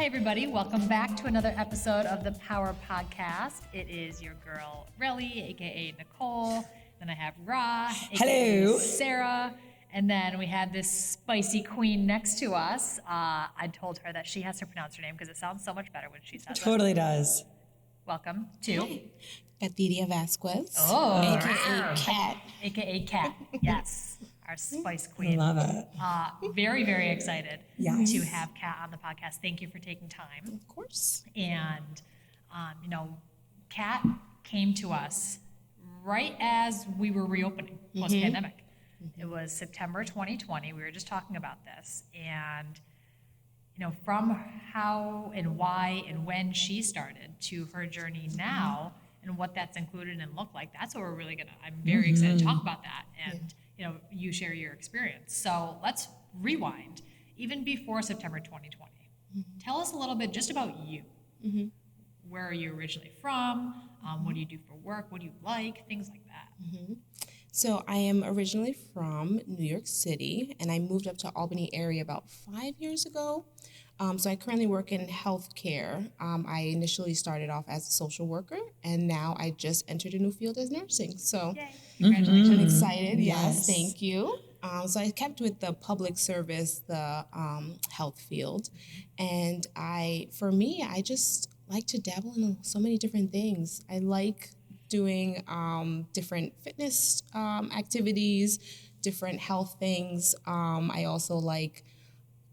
everybody. Welcome back to another episode of the Power Podcast. It is your girl, Relly, aka Nicole. Then I have Ra, aka Hello. Sarah. And then we had this spicy queen next to us. I told her that she has to pronounce her name because it sounds so much better when she says Totally does. Welcome to Catiria Vasquez, Oh, aka Cat. aka Cat. Yes, our spice queen. Love it. Very, very excited Yes. to have Kat on the podcast. Thank you for taking time. Of course. And, Kat came to us right as we were reopening post-pandemic. It was September 2020. We were just talking about this. And, from how and why and when she started to her journey now and what that's included and look like, that's what we're really I'm very excited to talk about that. And, you share your experience. So let's rewind. Even before September 2020, tell us a little bit just about you. Where are you originally from? What do you do for work? What do you like? Things like that. So I am originally from New York City, and I moved up to Albany area about 5 years ago. So I currently work in healthcare. I initially started off as a social worker, and now I just entered a new field as nursing. So Yay. Congratulations. I'm excited. Yes. Yes, thank you. So I kept with the public service, the health field, and I just like to dabble in so many different things. I like doing different fitness activities, different health things. I also like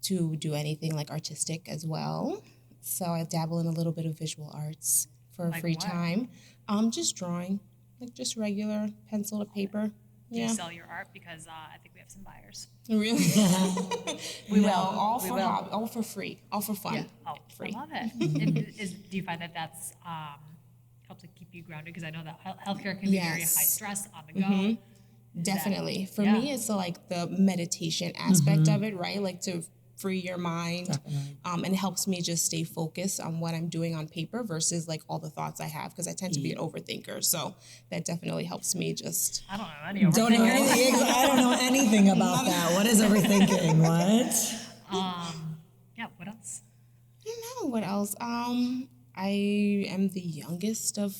to do anything like artistic as well. So I dabble in a little bit of visual arts for Like free what? time. Just drawing, like just regular pencil to paper. Do you Yeah. sell your art? Because I think we have some buyers. Really? We will. All We for will. hobby, all for free, all for fun. Oh, Free. I love it. And do you find that that's helps to keep you grounded? Because I know that healthcare can be very high Yes. stress, on the go. Is that- Definitely. For yeah. me, it's like the meditation aspect of it, right? Like to free your mind. Definitely. And it helps me just stay focused on what I'm doing on paper versus like all the thoughts I have because I tend to be an overthinker. So that definitely helps me just. I don't know any Don't know overthinkers. anything. I don't know anything about that. What is overthinking? What? Yeah, what else? I don't know what else. I am the youngest of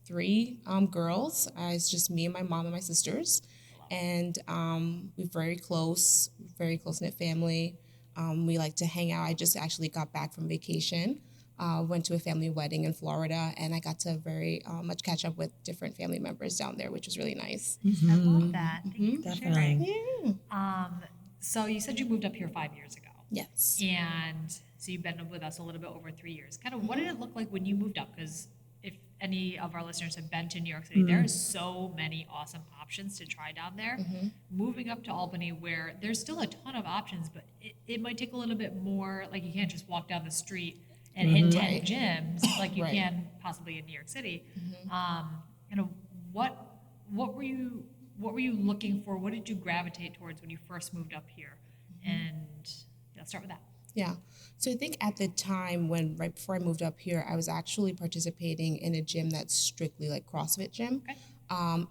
three girls. It's just me and my mom and my sisters, and we're very close knit family. We like to hang out. I just actually got back from vacation. Went to a family wedding in Florida, and I got to very much catch up with different family members down there, which was really nice. I love that. Thank you for sharing. Definitely. Yeah. So you said you moved up here 5 years ago. Yes. And so you've been with us a little bit over 3 years. Kind of what did it look like when you moved up? Because if any of our listeners have been to New York City, there is so many awesome options to try down there. Moving up to Albany, where there's still a ton of options, but it might take a little bit more, like you can't just walk down the street and hit 10 Right. gyms like you Right. can possibly in New York City. What were you looking for? What did you gravitate towards when you first moved up here? And let's start with that. Yeah. So I think at the time right before I moved up here, I was actually participating in a gym that's strictly like CrossFit gym. Okay.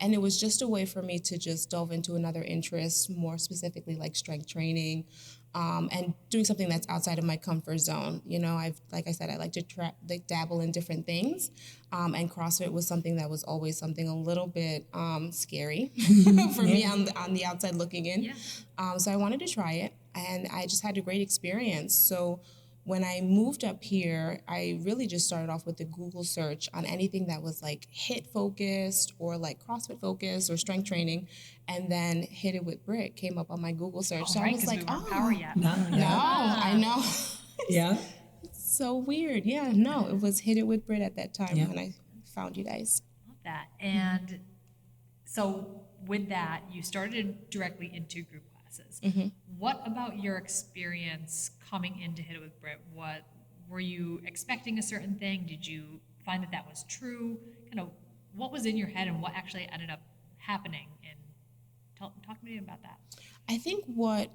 And it was just a way for me to just delve into another interest, more specifically like strength training, and doing something that's outside of my comfort zone. Like I said, I like to dabble in different things. And CrossFit was something that was always something a little bit scary for me on the outside looking in. Yeah. So I wanted to try it, and I just had a great experience. So when I moved up here, I really just started off with a Google search on anything that was like HIIT focused or like CrossFit focused or strength training, and then Hit It with Britt came up on my Google search. So I Right, was because like, we weren't Power yet. No, no, yeah. I know. Yeah. So weird. Yeah, no, it was Hit It with Britt at that time Yeah. when I found you guys. Love that. And so with that, you started directly into group classes. What about your experience coming into Hit It with Britt? What were you expecting a certain thing? Did you find that was true? Kind of what was in your head and what actually ended up happening? And talk to me about that. I think what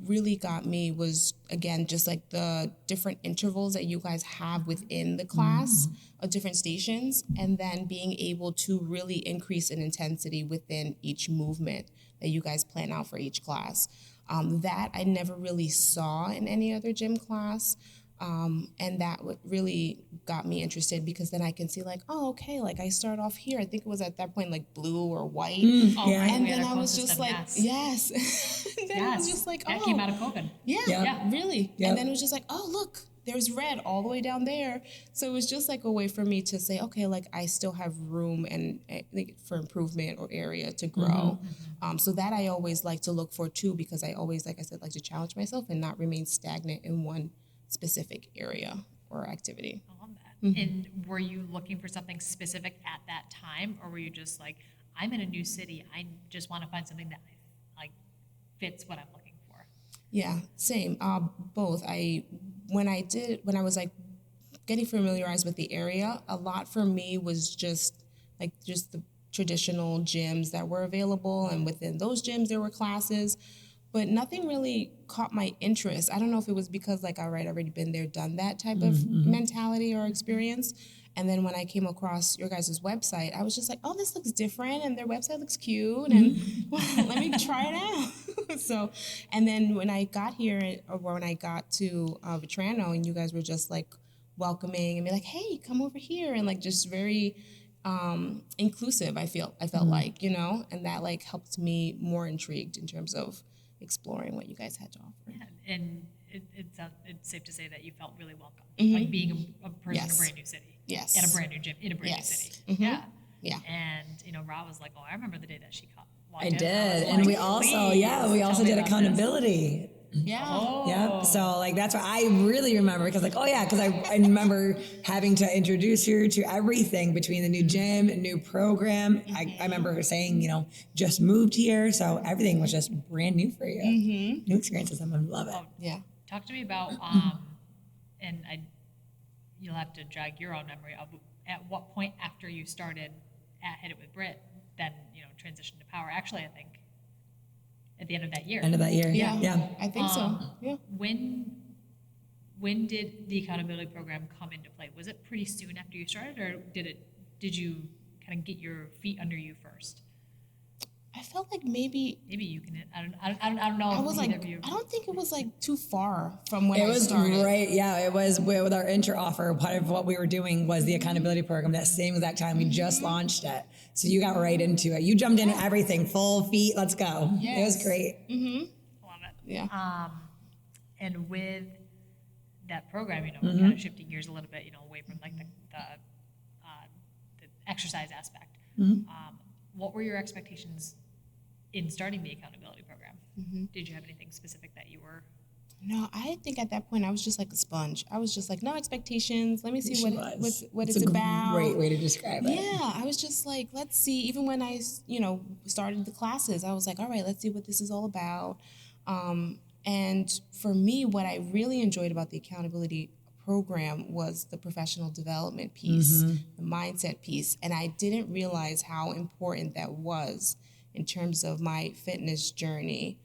really got me was, again, just like the different intervals that you guys have within the class of different stations, and then being able to really increase in intensity within each movement that you guys plan out for each class. That I never really saw in any other gym class. And that what really got me interested, because then I can see like, oh, okay, like I start off here. I think it was at that point like blue or white. Oh, Yeah. right. And We had then our I was closed just system, like, yes. yes. Then I was just like, that oh. came out of COVID. Yeah, Yep. really. Yep. And then it was just like, oh, look, there's red all the way down there. So it was just like a way for me to say, okay, like I still have room and like, for improvement or area to grow. So that I always like to look for too, because I always, like I said, like to challenge myself and not remain stagnant in one specific area or activity. I love that. And were you looking for something specific at that time, or were you just like, I'm in a new city, I just want to find something that like fits what I'm looking for? Yeah, same. Both. When I was like getting familiarized with the area, a lot for me was just the traditional gyms that were available, and within those gyms there were classes, but nothing really caught my interest. I don't know if it was because like I'd already been there, done that type of mentality or experience. And then when I came across your guys' website, I was just like, oh, this looks different, and their website looks cute, and let me try it out. So, and then when I got here, or when I got to Vetrano, and you guys were just like welcoming and be like, hey, come over here, and like just very inclusive, I felt like, you know, and that like helped me more intrigued in terms of exploring what you guys had to offer. Yeah, and it's safe to say that you felt really welcome, like being a person in a brand new city, Yes. at a brand new gym in a brand new city. Yeah, Yeah. And Rob was like, "Oh, I remember the day that she walked I in." did. was And we like, also, "Please we tell also me did about this." accountability. Yeah. Oh, Yep. So like that's what I really remember, because like, oh yeah, because I remember having to introduce her to everything between the new gym and new program. I remember her saying, just moved here, so everything was just brand new for you. New experiences. I'm gonna love it. Yeah. Talk to me about and you'll have to jog your own memory of at what point after you started at Hit It with Britt, then transitioned to Power. Actually, I think at the end of that year. End of that year. Yeah. Yeah. I think so. Yeah. When did the accountability program come into play? Was it pretty soon after you started, or did you kind of get your feet under you first? I felt like maybe You can. I don't know. I was if like, either of you. I don't think it was like too far from when It I was started. right. Yeah, it was with our intro offer. Part of what we were doing was the accountability program. That same exact time we just launched it. So you got right into it. You jumped into everything, full feet. Let's go. It was great. Love it. Yeah. And with that program, kind of shifting gears a little bit, away from like the exercise aspect. What were your expectations in starting the accountability program? Did you have anything specific that you were? No, I think at that point I was just like a sponge. I was just like, no expectations. Let me see what it's about. Great way to describe it. Yeah, I was just like, let's see. Even when I, started the classes, I was like, all right, let's see what this is all about. And for me, what I really enjoyed about the accountability program was the professional development piece, the mindset piece. And I didn't realize how important that was in terms of my fitness journey.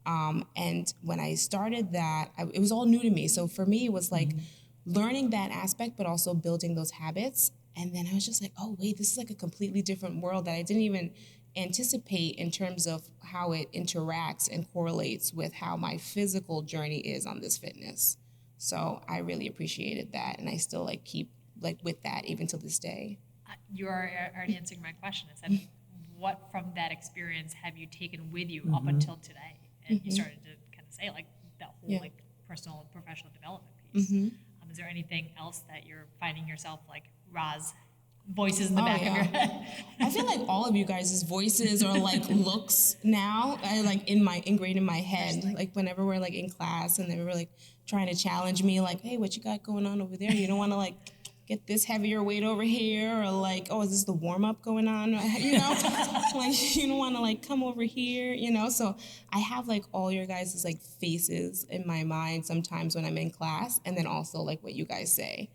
And when I started that, it was all new to me. So for me, it was like learning that aspect, but also building those habits. And then I was just like, oh, wait, this is like a completely different world that I didn't even anticipate in terms of how it interacts and correlates with how my physical journey is on this fitness. So I really appreciated that. And I still keep with that even to this day. You are already answering my question. I said, what from that experience have you taken with you up until today? And you started to kind of say that whole personal and professional development piece. Is there anything else that you're finding yourself Roz voices in the back of your head? I feel like all of you guys' voices or looks now are ingrained in my head. Whenever we're in class and they were trying to challenge me, hey, what you got going on over there? You don't want to get this heavier weight over here, or oh, is this the warm up going on? You don't want to come over here, So I have all your guys' faces in my mind sometimes when I'm in class, and then also what you guys say,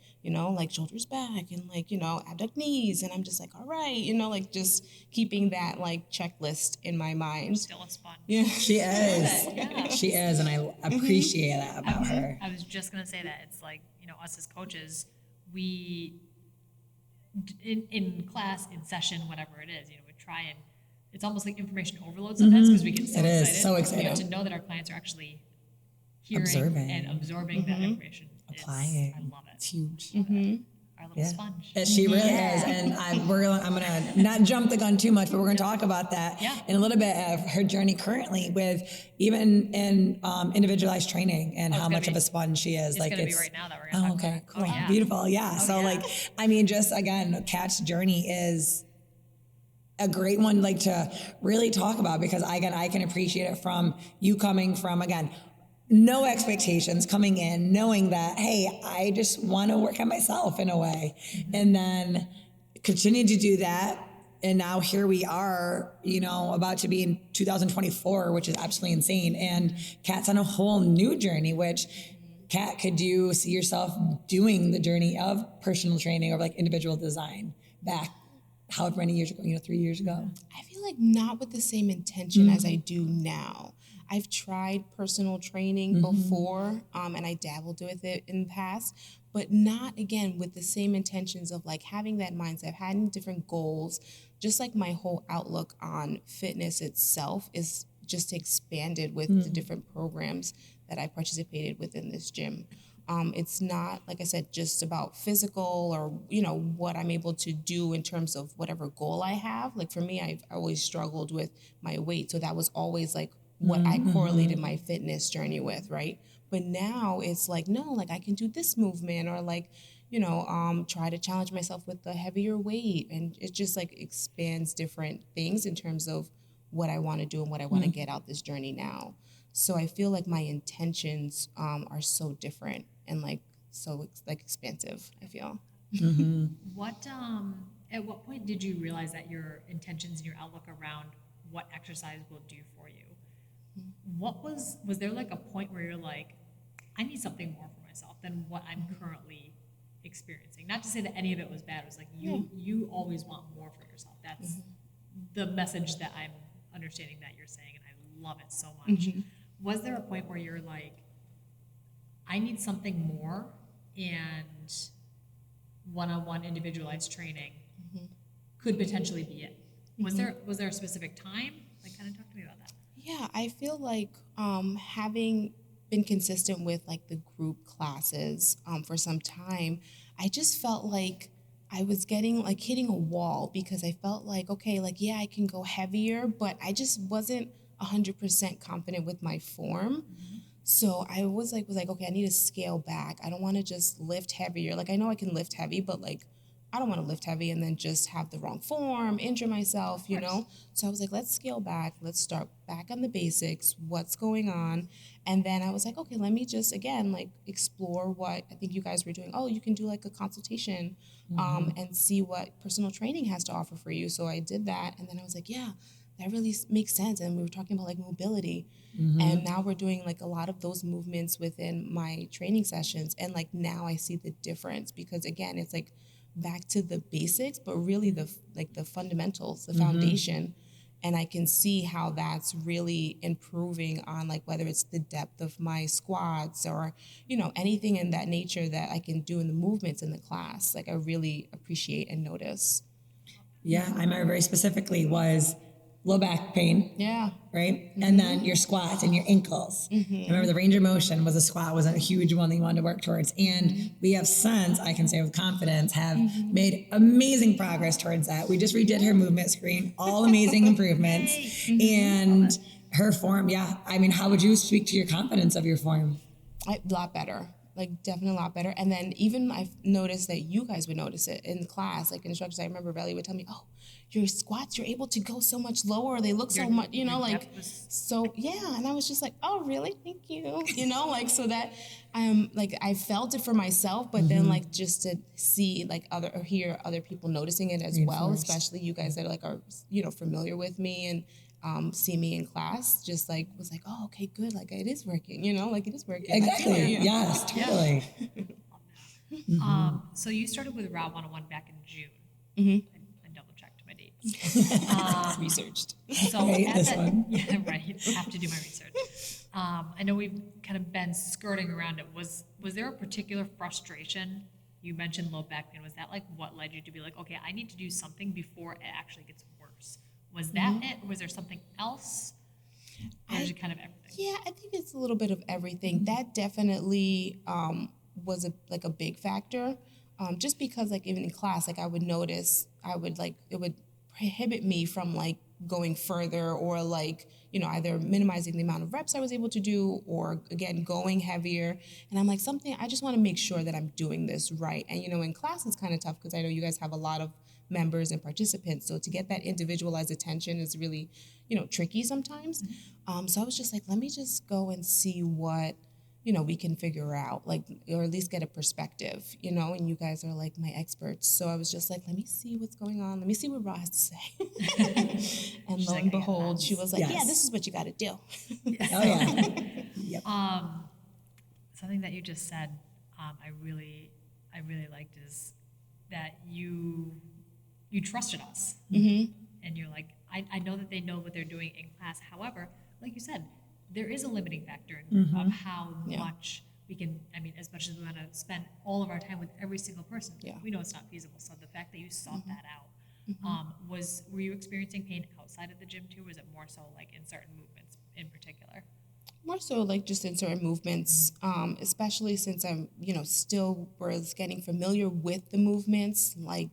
shoulders back and abduct knees, and I'm just all right, just keeping that checklist in my mind. Still a sponge. Yeah, she is. Yeah. She is, and I appreciate that about her. I was just gonna say that it's us as coaches. We, in class, in session, whatever it is, we try and it's almost like information overload sometimes because we get so It excited. is so exciting. To know that our clients are actually hearing Observing. and absorbing that information. apply it. I love It's it. huge. Our little sponge. She really is, and I'm gonna not jump the gun too much, but we're gonna talk about that in a little bit of her journey currently with even in individualized training and how much of a sponge she is. It's like gonna be right now that we're gonna talk about it. Cool, Yeah. beautiful, so like I mean, just again, Kat's journey is a great one, like to really talk about, because I can appreciate it from you coming from, again, no expectations, coming in, knowing that, hey, I just want to work on myself in a way. And then continue to do that. And now here we are, about to be in 2024, which is absolutely insane. And Kat's on a whole new journey, which Kat, could you see yourself doing the journey of personal training or like individual design back however many years ago, 3 years ago? I feel like not with the same intention as I do now. I've tried personal training before, and I dabbled with it in the past, but not, again, with the same intentions of like having that mindset, having different goals. Just like my whole outlook on fitness itself is just expanded with the different programs that I participated within this gym. It's not, like I said, just about physical or, what I'm able to do in terms of whatever goal I have. Like for me, I've always struggled with my weight. So that was always like what I correlated my fitness journey with, right? But now it's like, no, like I can do this movement or like, try to challenge myself with a heavier weight. And it just like expands different things in terms of what I want to do and what I want to get out this journey now. So I feel like my intentions are so different and like so expansive, I feel. At what point did you realize that your intentions and your outlook around what exercise will do for you? What was there like a point where you're like, I need something more for myself than what I'm currently experiencing? Not to say that any of it was bad. It was like you always want more for yourself. That's the message that I'm understanding that you're saying, and I love it so much. Was there a point where you're like, I need something more, and one-on-one individualized training could potentially be it? Was there a specific time? Like, kind of talk to me about that. Yeah, I feel like having been consistent with like the group classes for some time, I just felt like I was hitting a wall, because I felt like, okay, like, yeah, I can go heavier, but I just wasn't 100% confident with my form. So I was like, okay, I need to scale back. I don't want to just lift heavier. Like, I know I can lift heavy, but like, I don't want to lift heavy and then just have the wrong form, injure myself, So I was like, let's scale back. Let's start back on the basics. What's going on? And then I was like, okay, let me just, again, like explore what I think you guys were doing. Oh, you can do like a consultation and see what personal training has to offer for you. So I did that. And then I was like, yeah, that really makes sense. And we were talking about like mobility. And now we're doing like a lot of those movements within my training sessions. And like now I see the difference, because again, it's like back to the basics, but really the fundamentals, the foundation. And I can see how that's really improving on like whether it's the depth of my squats or, anything in that nature that I can do in the movements in the class. Like I really appreciate and notice. Yeah, I remember very specifically was low back pain. Yeah. Right? And then your squats and your ankles. I remember the range of motion was a huge one that you wanted to work towards. And we have since, I can say with confidence, have made amazing progress towards that. We just redid her movement screen, all amazing improvements. And her form, I mean, how would you speak to your confidence of your form? A lot better. Like definitely a lot better. And then even I've noticed that you guys would notice it in class, like instructors. I remember Belly would tell me, oh, your squats, you're able to go so much lower. They look so much, so yeah. And I was just like, oh, really? Thank you. So that like I felt it for myself, but then like just to see like hear other people noticing it as well, especially you guys that are familiar with me and see me in class, just like was like, oh, okay, good. Like it is working, like it is working. Exactly. Yes, totally. So you started with Route 101 back in June. I double checked my dates. Researched. So right, at this that, one. yeah, right. Have to do my research. I know we've kind of been skirting around it. Was there a particular frustration? You mentioned low back pain. Was that like what led you to be like, okay, I need to do something before it actually gets worse? Was that it? Or was there something else? Or was it kind of everything? Yeah, I think it's a little bit of everything. That definitely was a big factor. Just because like even in class, like I would notice, it would prohibit me from like going further or like, either minimizing the amount of reps I was able to do or again, going heavier. And I'm like, I just want to make sure that I'm doing this right. And, in class it's kind of tough because I know you guys have a lot of members and participants. So to get that individualized attention is really, tricky sometimes. So I was just like, let me just go and see what, we can figure out, like, or at least get a perspective, and you guys are like my experts. So I was just like, let me see what's going on. Let me see what Ra has to say. And lo and behold, she was like, yeah, this is what you got to do. Oh, yeah. Yep. Something that you just said, I really liked is that you trusted us. Mm-hmm. And you're like, I know that they know what they're doing in class. However, like you said, there is a limiting factor of how much we can, as much as we want to spend all of our time with every single person, we know it's not feasible. So the fact that you sought that out, were you experiencing pain outside of the gym too? Or was it more so like in certain movements in particular? More so like just in certain movements, especially since I'm, still was getting familiar with the movements, like,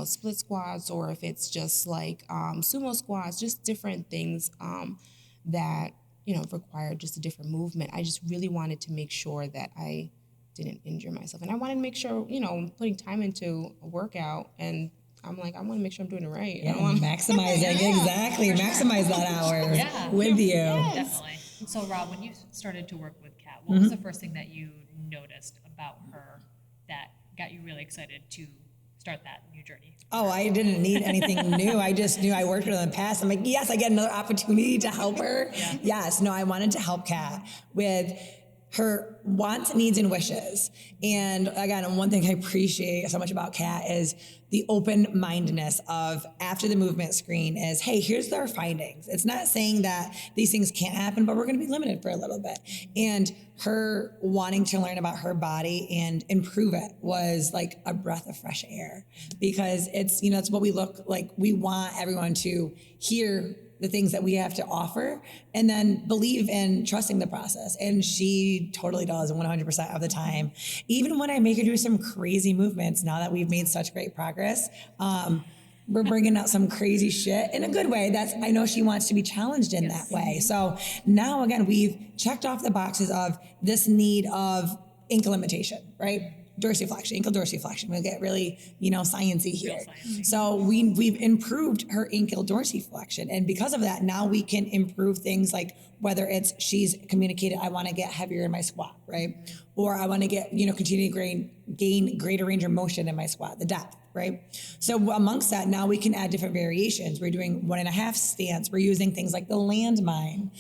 split squats, or if it's just like sumo squats, just different things that, required just a different movement. I just really wanted to make sure that I didn't injure myself. And I wanted to make sure, putting time into a workout, and I'm like, I want to make sure I'm doing it right. Yeah, maximizing, exactly. Maximize that hour with you. Yes. Definitely. So, Rob, when you started to work with Kat, what was the first thing that you noticed about her that got you really excited to start that new journey? Oh, I didn't need anything new. I just knew I worked with her in the past. I'm like, yes, I get another opportunity to help her. Yeah. Yes, no, I wanted to help Kat with her wants, needs, and wishes. And again, one thing I appreciate so much about Kat is the open-mindedness of after the movement screen is, hey, here's our findings. It's not saying that these things can't happen, but we're going to be limited for a little bit. And her wanting to learn about her body and improve it was like a breath of fresh air, because it's, it's what we look like. We want everyone to hear the things that we have to offer and then believe in trusting the process. And she totally does 100% of the time. Even when I make her do some crazy movements, now that we've made such great progress, we're bringing out some crazy shit in a good way. I know she wants to be challenged in that way. So now again, we've checked off the boxes of this need of ankle limitation, right? Dorsiflexion, ankle dorsiflexion. We'll get really, sciencey here. So we've improved her ankle dorsiflexion. And because of that, now we can improve things like whether it's she's communicated, I want to get heavier in my squat, right? Or I want to get, continue to gain greater range of motion in my squat, the depth, right? So amongst that, now we can add different variations. We're doing 1.5 stance. We're using things like the landmine.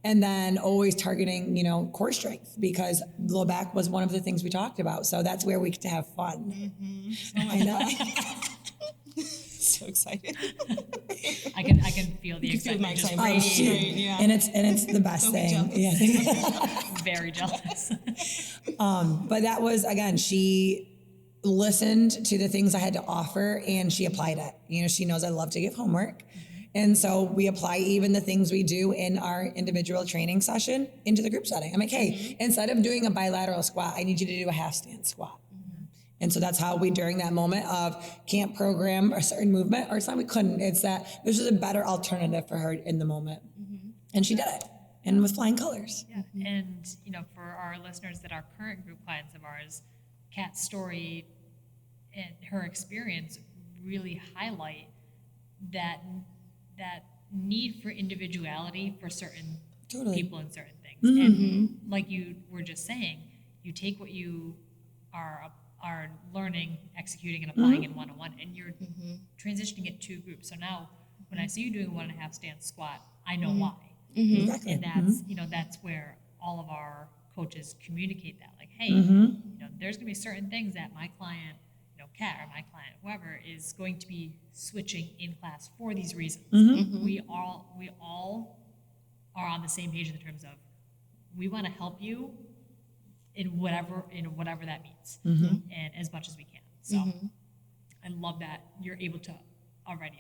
And then always targeting, core strength, because low back was one of the things we talked about. So that's where we get to have fun. Mm-hmm. Oh my God. So excited. I can feel the Feel my excitement. Just excitement. radiating. Yeah. And it's the best Don't be thing. Yeah. Very jealous. But that was, again, she listened to the things I had to offer and she applied it. She knows I love to give homework. And so we apply even the things we do in our individual training session into the group setting. I'm like, hey, instead of doing a bilateral squat, I need you to do a half stance squat. And so that's how we, during that moment of can't program a certain movement, or it's not we couldn't, it's that this was a better alternative for her in the moment. And she did it, and with flying colors. Yeah. And, for our listeners that are current group clients of ours, Kat's story and her experience really highlight that need for individuality for certain people and certain things. And like you were just saying, you take what you are learning, executing, and applying in one-on-one, and you're transitioning it to groups. So now when I see you doing a 1.5 stance squat, I know why. Exactly. And that's, that's where all of our coaches communicate that. Like, hey, there's going to be certain things that my client, Kat or my client, whoever, is going to be switching in class for these reasons. We all are on the same page in terms of we want to help you in whatever that means, and as much as we can. So I love that you're able to already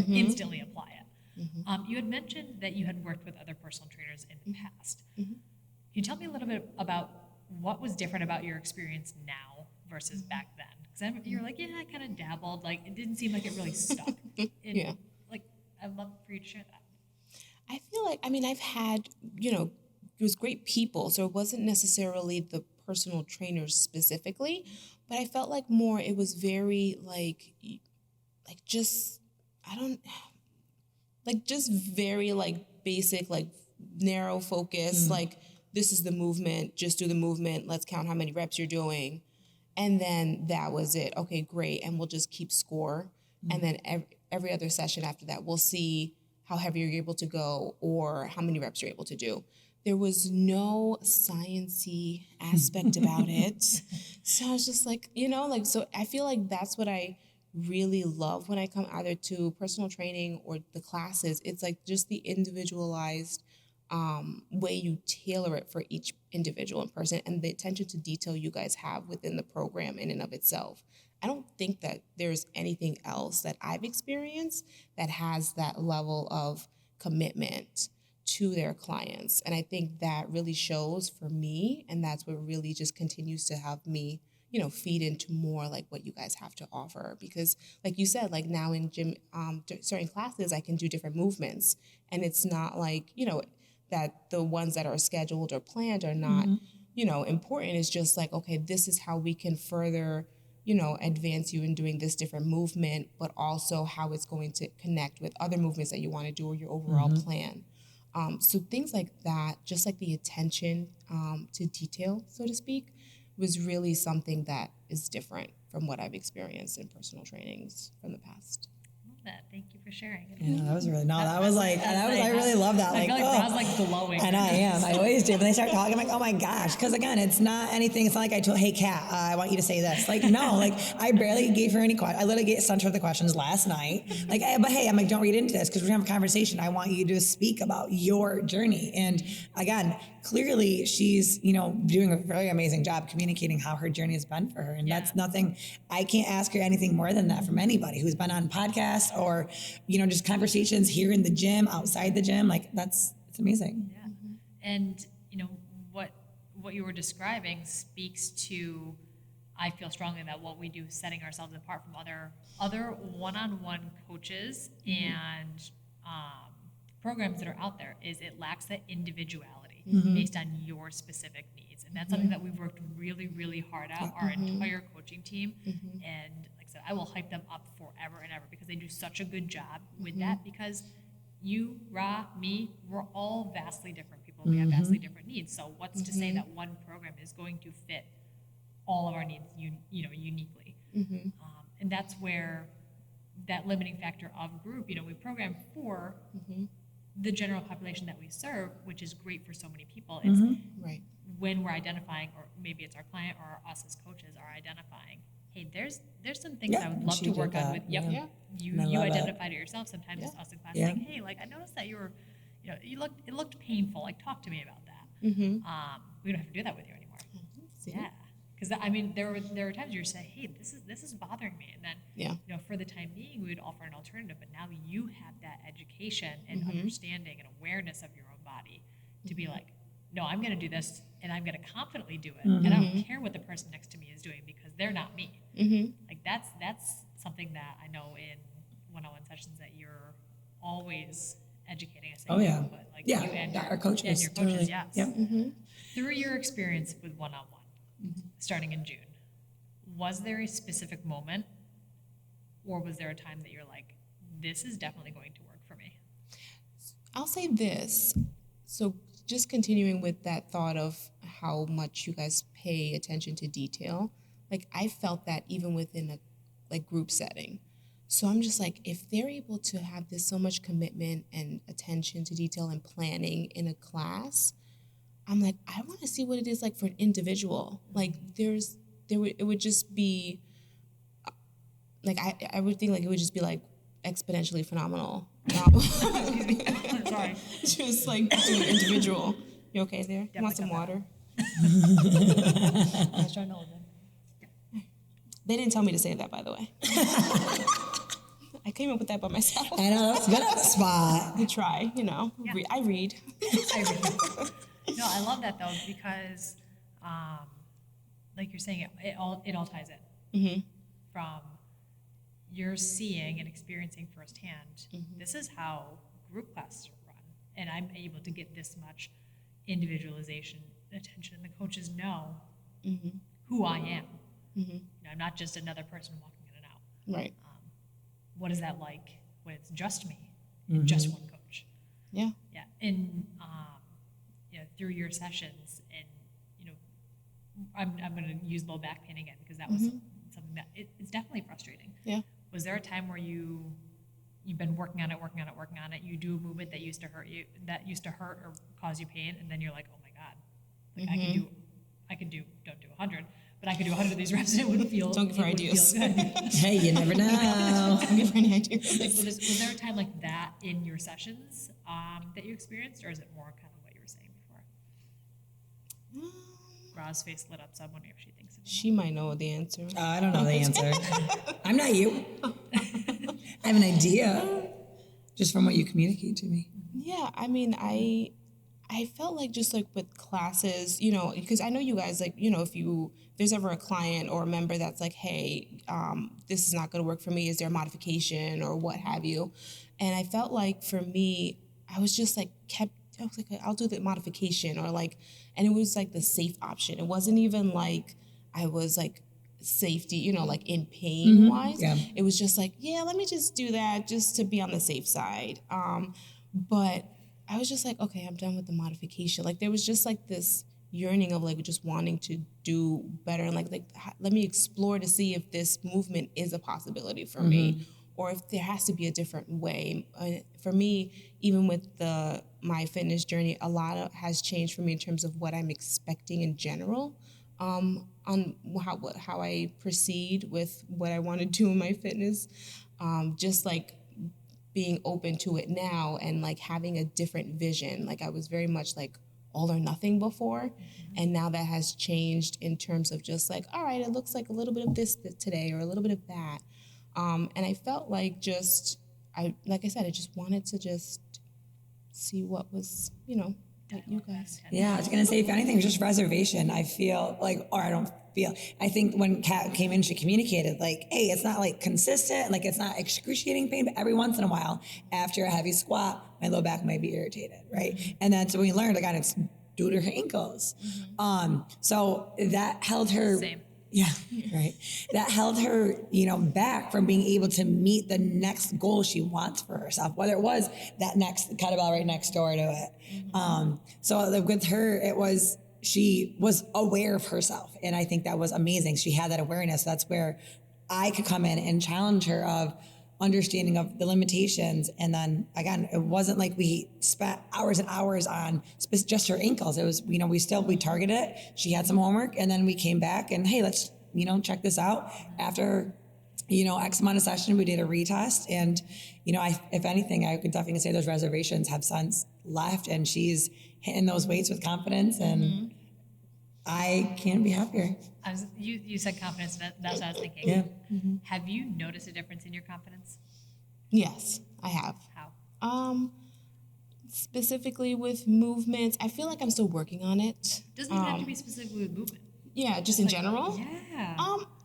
instantly apply it. You had mentioned that you had worked with other personal trainers in the past. Can you tell me a little bit about what was different about your experience now versus back then? Because you're like, yeah, I kind of dabbled. Like, it didn't seem like it really stuck. Yeah. Like, I'd love for you to share that. I feel like, I mean, I've had, it was great people, so it wasn't necessarily the personal trainers specifically, but I felt like more it was very just, I don't, like just very like basic, like narrow focus, like this is the movement, just do the movement, let's count how many reps you're doing. And then that was it. Okay, great. And we'll just keep score. And then every other session after that, we'll see how heavy you're able to go or how many reps you're able to do. There was no science-y aspect about it. So I was just like, so I feel like that's what I really love when I come either to personal training or the classes. It's like just the individualized way you tailor it for each individual in person and the attention to detail you guys have within the program in and of itself. I don't think that there's anything else that I've experienced that has that level of commitment to their clients. And I think that really shows for me, and that's what really just continues to have me, feed into more like what you guys have to offer. Because like you said, like now in gym, certain classes, I can do different movements. And it's not like, that the ones that are scheduled or planned are not, important. It's just like, okay, this is how we can further, advance you in doing this different movement, but also how it's going to connect with other movements that you want to do or your overall plan. So things like that, just like the attention to detail, so to speak, was really something that is different from what I've experienced in personal trainings from the past. That. Thank you for sharing. Yeah, that was really, I really love that. I feel like Brad's like glowing. And I am. I always do. When they start talking, I'm like, oh my gosh. Because again, it's not anything. It's not like I told, hey, Kat, I want you to say this. Like, no, like I barely gave her any questions. I literally sent her the questions last night. Like, but hey, I'm like, don't read into this because we're going to have a conversation. I want you to speak about your journey. And again, clearly she's, doing a very amazing job communicating how her journey has been for her. And that's nothing, I can't ask her anything more than that from anybody who's been on podcasts or, just conversations here in the gym, outside the gym. Like it's amazing. Yeah. And, what you were describing speaks to, I feel strongly that what we do is setting ourselves apart from other one-on-one coaches and programs that are out there is it lacks that individuality based on your specific needs. And that's something that we've worked really, really hard at, our entire coaching team. And like I said, I will hype them up forever and ever because they do such a good job with that because you, Ra, me, we're all vastly different people. We have vastly different needs. So what's to say that one program is going to fit all of our needs, uniquely? And that's where that limiting factor of group, we program for the general population that we serve, which is great for so many people. It's right. When we're identifying, or maybe it's our client or us as coaches are identifying, hey, there's some things I would love to work on with. You identified it yourself sometimes as us in class, like, hey, like I noticed that you were, it looked painful. Like talk to me about that. We don't have to do that with you anymore. Yeah. Because there were times you say, "Hey, this is bothering me," and then for the time being, we would offer an alternative. But now you have that education and understanding and awareness of your own body to be like, "No, I'm going to do this, and I'm going to confidently do it, and I don't care what the person next to me is doing because they're not me." Like that's something that I know in one-on-one sessions that you're always educating us. But like you and our coaches, and your coaches, yes. Yep. Through your experience with one-on-one. Starting in June, was there a specific moment or was there a time that you're like, this is definitely going to work for me? I'll say this. So just continuing with that thought of how much you guys pay attention to detail, like I felt that even within a group setting. So I'm just like, if they're able to have this so much commitment and attention to detail and planning in a class, I'm like, I want to see what it is like for an individual. Like it would just be, like, I would think like it would just be like exponentially phenomenal. Excuse me. Sorry. Just like to an individual. You okay there? You want some water? I was trying to hold it. They didn't tell me to say that, by the way. I came up with that by myself. I know, that's good at the spot. We try, Yeah. I read. No, I love that though because like you're saying, it all ties in. Mm-hmm. From you're seeing and experiencing firsthand, this is how group classes are run, and I'm able to get this much individualization attention, and the coaches know who I am. I'm not just another person walking in and out. Right. What is that like when it's just me and just one coach? Yeah. Yeah, and through your sessions, and I'm going to use low back pain again because that was something that it's definitely frustrating. Yeah. Was there a time where you've been working on it, you do a movement that used to hurt you, or cause you pain, and then you're like, oh my God, like I could do, don't do 100, but I could do 100 of these reps and it would feel, Don't give her ideas. Feel good. Hey, you never know. Don't give her any ideas. Like, was there a time like that in your sessions that you experienced, or is it more kind of what you were saying before? Ra's face lit up, so I'm wondering if she thinks it. She might know the answer. I don't know the answer. I'm not you. I have an idea just from what you communicate to me. Yeah, I mean, I felt like just like with classes, because I know you guys, like, if there's ever a client or a member that's like, hey, this is not going to work for me. Is there a modification or what have you? And I felt like for me, I was just like I was like, I'll do the modification, or like, and it was like the safe option. It wasn't even like I was like safety, like in pain wise. Yeah. It was just like, yeah, let me just do that just to be on the safe side. But I was just like, okay, I'm done with the modification. Like there was just like this yearning of like just wanting to do better, and like let me explore to see if this movement is a possibility for me, or if there has to be a different way. For me, even with my fitness journey, a lot has changed for me in terms of what I'm expecting in general, on how I proceed with what I want to do in my fitness. Just like being open to it now and like having a different vision. Like I was very much like all or nothing before, and now that has changed in terms of just like, all right, it looks like a little bit of this today or a little bit of that. And I felt like like I said, I just wanted to just see what was, what you guys. Yeah, I was going to say, if anything, it was just reservation. I feel like, or I don't feel, I think when Kat came in, she communicated like, hey, it's not like consistent, like it's not excruciating pain, but every once in a while, after a heavy squat, my low back might be irritated, right? And that's when we learned, again, it's due to her ankles. So that held her. Same. Yeah, right. That held her, back from being able to meet the next goal she wants for herself, whether it was that next kettlebell right next door to it. So with her, she was aware of herself. And I think that was amazing. She had that awareness. That's where I could come in and challenge her of understanding of the limitations. And then again, it wasn't like we spent hours and hours on just her ankles. It was, we targeted it. She had some homework, and then we came back and, hey, let's, check this out. After, X amount of session, we did a retest. And, if anything, I could definitely say those reservations have since left, and she's hitting those weights with confidence, and I can't be happier. You said confidence, and that's what I was thinking. Yeah. Have you noticed a difference in your confidence? Yes, I have. How? Specifically with movements, I feel like I'm still working on it. Doesn't even have to be specifically with movement. Yeah, just in general. Yeah.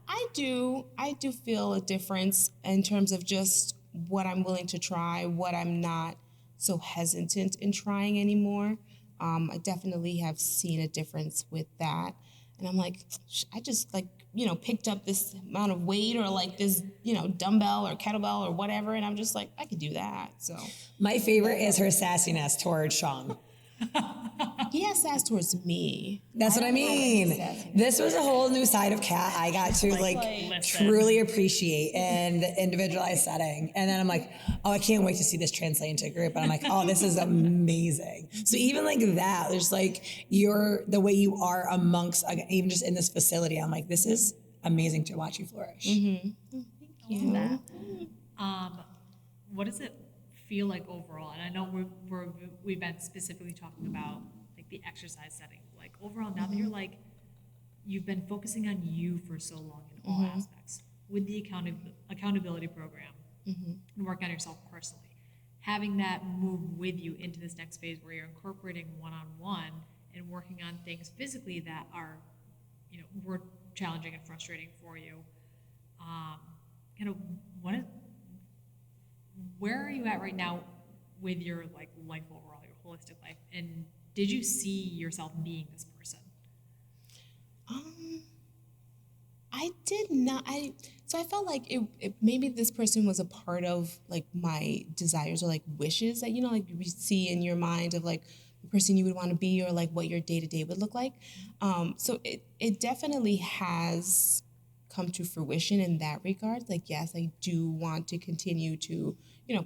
I do feel a difference in terms of just what I'm willing to try, what I'm not so hesitant in trying anymore. I definitely have seen a difference with that. And I'm like, I just like, picked up this amount of weight or like this, dumbbell or kettlebell or whatever. And I'm just like, I could do that. So My favorite is her sassiness towards Sean. he has sass towards me. That's what I mean. This was a whole new side of Kat I got to Listen. truly appreciate in the individualized setting. And then I'm like, oh, I can't wait to see this translate into a group. And I'm like, oh, this is amazing. So even like that, there's like the way you are amongst, even just in this facility, I'm like, this is amazing to watch you flourish. Love that. What does it feel like overall? And I know we've been specifically talking about like the exercise setting. Like overall, now that you're like, you've been focusing on you for so long in all aspects with the accountability program and working on yourself personally, having that move with you into this next phase where you're incorporating one-on-one and working on things physically that are were challenging and frustrating for you. Kind of where are you at right now with your life overall, your holistic life, and did you see yourself being this person? I did not. So I felt like it maybe this person was a part of like my desires or like wishes that like you see in your mind of like the person you would want to be or like what your day-to-day would look like. So it definitely has come to fruition in that regard. Like, yes, I do want to continue to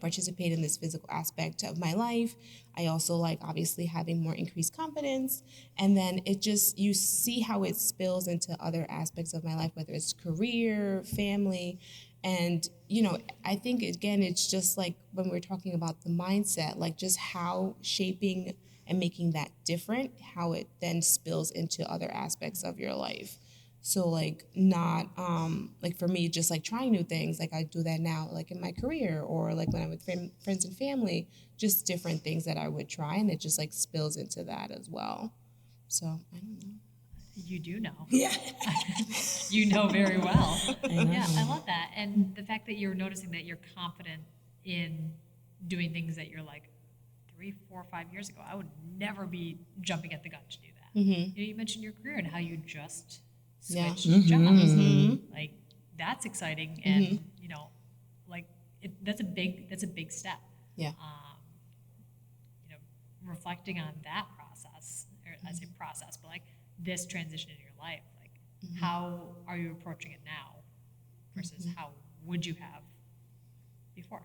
participate in this physical aspect of my life. I also like obviously having more increased confidence, and then it just, you see how it spills into other aspects of my life, whether it's career, family. And I think again, it's just like when we're talking about the mindset, like just how shaping and making that different, how it then spills into other aspects of your life. So like not like for me, just like trying new things, like I do that now, like in my career or like when I'm with friends and family, just different things that I would try, and it just like spills into that as well. So I don't know. You do know. Yeah. You know very well. Yeah, I love that. And the fact that you're noticing that you're confident in doing things that you're like 3, 4, 5 years ago, I would never be jumping at the gun to do that. Mm-hmm. You mentioned your career and how you just Yeah. switched jobs. Mm-hmm. Like that's exciting, and like that's a big step. Yeah. Reflecting on that process, or I say process, but like this transition in your life, like how are you approaching it now versus how would you have before?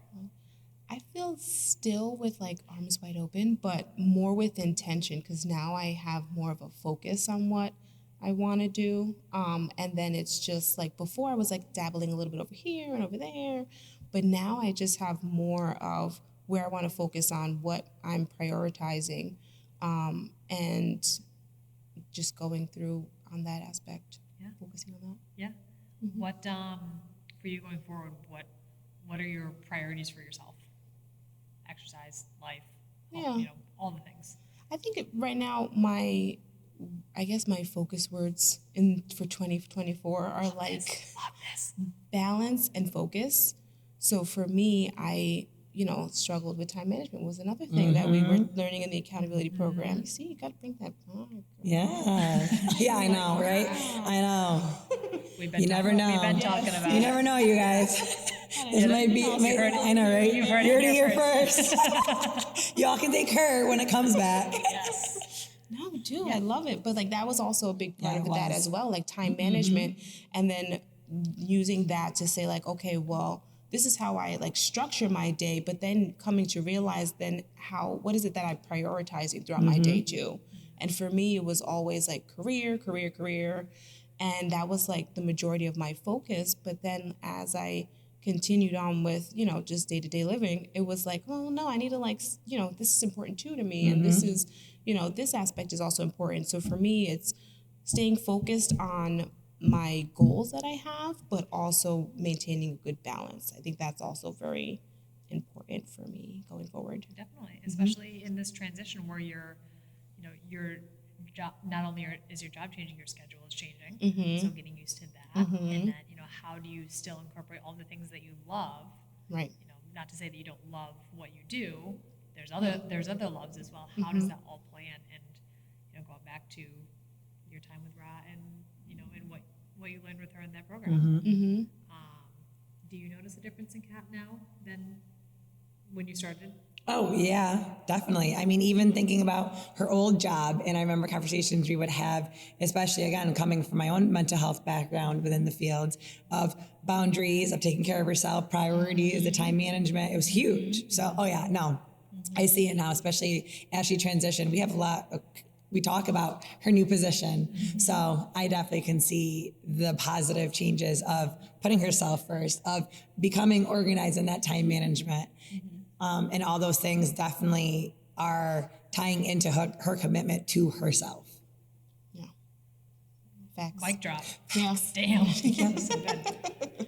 I feel still with like arms wide open, but more with intention, because now I have more of a focus on what I want to do. And then it's just like before I was like dabbling a little bit over here and over there, but now I just have more of where I want to focus on, what I'm prioritizing, and just going through on that aspect, focusing on that. Yeah. What for you going forward? What are your priorities for yourself? Exercise, life, all the things. I think right now I guess my focus words for 2024 are Love like this. balance and focus. So for me, I struggled with time management was another thing that we were learning in the accountability program. You see, you got to bring that back. Yeah. Yeah, I know, right? I know. You never know. We've been talking about You it. never know, you guys. This might be, I know, right? You heard You're it here first. Y'all can take her when it comes back. Yes. No, dude, I love it. But like that was also a big part Yeah, of it that was. as well, like time management, and then using that to say like, okay, well, this is how I like structure my day, but then coming to realize then what is it that I'm prioritizing throughout my day too? And for me, it was always like career. And that was like the majority of my focus. But then as I continued on with, just day-to-day living, it was like, oh no, I need to like, this is important too to me. And this is, this aspect is also important. So for me, it's staying focused on my goals that I have, but also maintaining a good balance. I think that's also very important for me going forward. Definitely, especially in this transition where your job, not only is your job changing, your schedule is changing. So getting used to that, and then how do you still incorporate all the things that you love? Right. Not to say that you don't love what you do. There's other loves as well. How does that all play in? And going back to your time with Ra and and what you learned with her in that program. Do you notice a difference in Kat now than when you started? Oh, yeah, definitely. I mean, even thinking about her old job, and I remember conversations we would have, especially again, coming from my own mental health background within the field of boundaries, of taking care of herself, priorities, the time management. It was huge. So, oh yeah, no, I see it now, especially as she transitioned. We have we talk about her new position. So I definitely can see the positive changes of putting herself first, of becoming organized in that time management. And all those things definitely are tying into her commitment to herself. Yeah. Facts. Mic drop. Yeah. Damn. So good.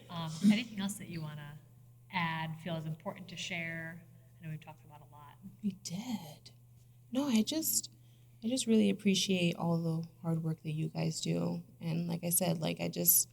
Anything else that you want to add, feel is important to share? I know we've talked about a lot. We did. No, I just, I just really appreciate all the hard work that you guys do. And like I said, like I just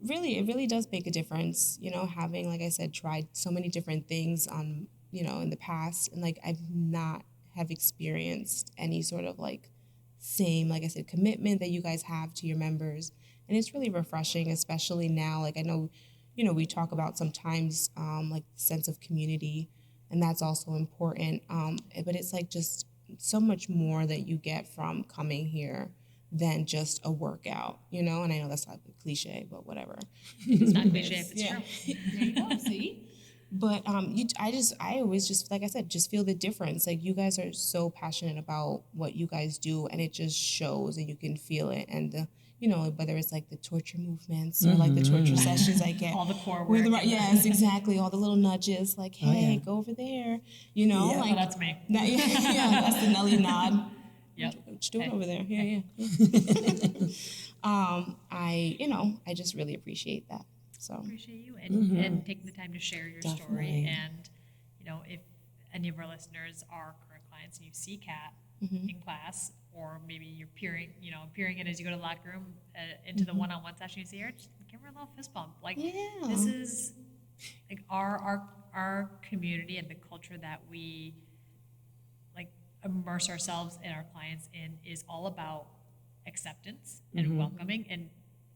really, it really does make a difference, you know, having, like I said, tried so many different things on, you know, in the past. And like I've not have experienced any sort of like same, like I said, commitment that you guys have to your members. And it's really refreshing, especially now. Like I know, you know, we talk about sometimes like the sense of community, and that's also important. But it's like just so much more that you get from coming here than just a workout, you know? And I know that's not a cliche, but whatever. It's not cliche if it's true. There you go, see? But I always just, like I said, just feel the difference. Like you guys are so passionate about what you guys do, and it just shows, and you can feel it. And you know, whether it's like the torture movements or like the torture sessions I get. All the core work. Yes, exactly. All the little nudges, like, hey, go over there. You know, Yeah. like That's me. yeah, that's the Nelly nod. Yep. What you doing over there? Yeah. I just really appreciate that. So Appreciate you and taking the time to share your story. Definitely. And, you know, if any of our listeners are current clients and you see Kat in class, or maybe you're peering it as you go to the locker room into the one-on-one session, you see her, just give her a little fist bump. Like, this is like our community and the culture that we like immerse ourselves and our clients in is all about acceptance and welcoming, and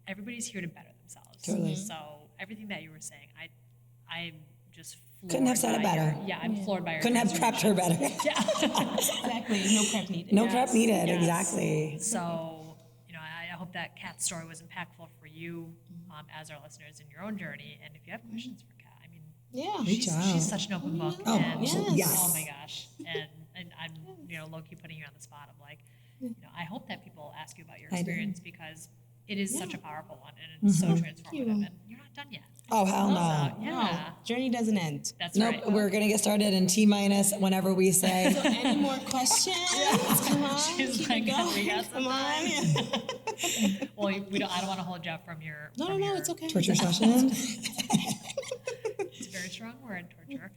everybody's here to better themselves. Totally. So everything that you were saying, I'm just floored Couldn't have said it by better. I'm floored by your Couldn't have prepped her better. exactly, no prep needed. No prep needed, Yes. exactly. So, you know, I hope that Kat's story was impactful for you as our listeners in your own journey. And if you have questions for Kat, I mean, Yeah. she's such an open book. Oh, and, yes. oh my gosh. And I'm, you know, low-key putting you on the spot of like, you know, I hope that people ask you about your experience because it is such a powerful one and it's so transformative. And you're not done yet. Oh, hell no. So, yeah. Journey doesn't end. That's Nope, right. we're going to get started in T- whenever we say. Any more questions? Come on, She's keep like, it going. we got Come on. Well, we don't. I don't want to hold you up from your. No, it's okay. Torture session. It's a very strong word, torture.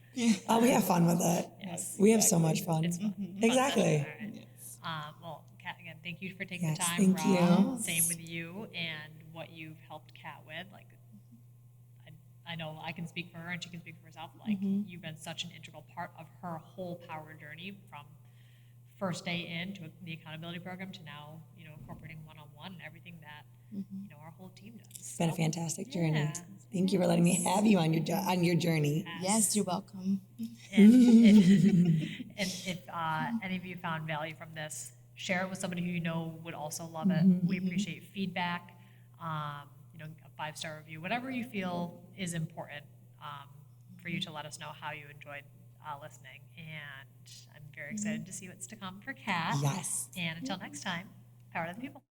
Oh, we have fun with it. Yes. We have so much fun. It's fun. Exactly. All right. Well, Kat, again, thank you for taking Yes, the time. thank Rob, you. Same with you and what you've helped Kat with. Like, I know I can speak for her and she can speak for herself. Like, you've been such an integral part of her whole power journey from first day in to the accountability program to now, you know, incorporating one-on-one and everything that, you know, our whole team does. It's been a fantastic journey. Yeah. Thank you for letting me have you on your journey. Yes, you're welcome. And if any of you found value from this, share it with somebody who you know would also love it. We appreciate feedback, you know, a 5-star review, whatever you feel is important for you to let us know how you enjoyed listening. And I'm very excited to see what's to come for Kat. Yes. And until next time, power to the people.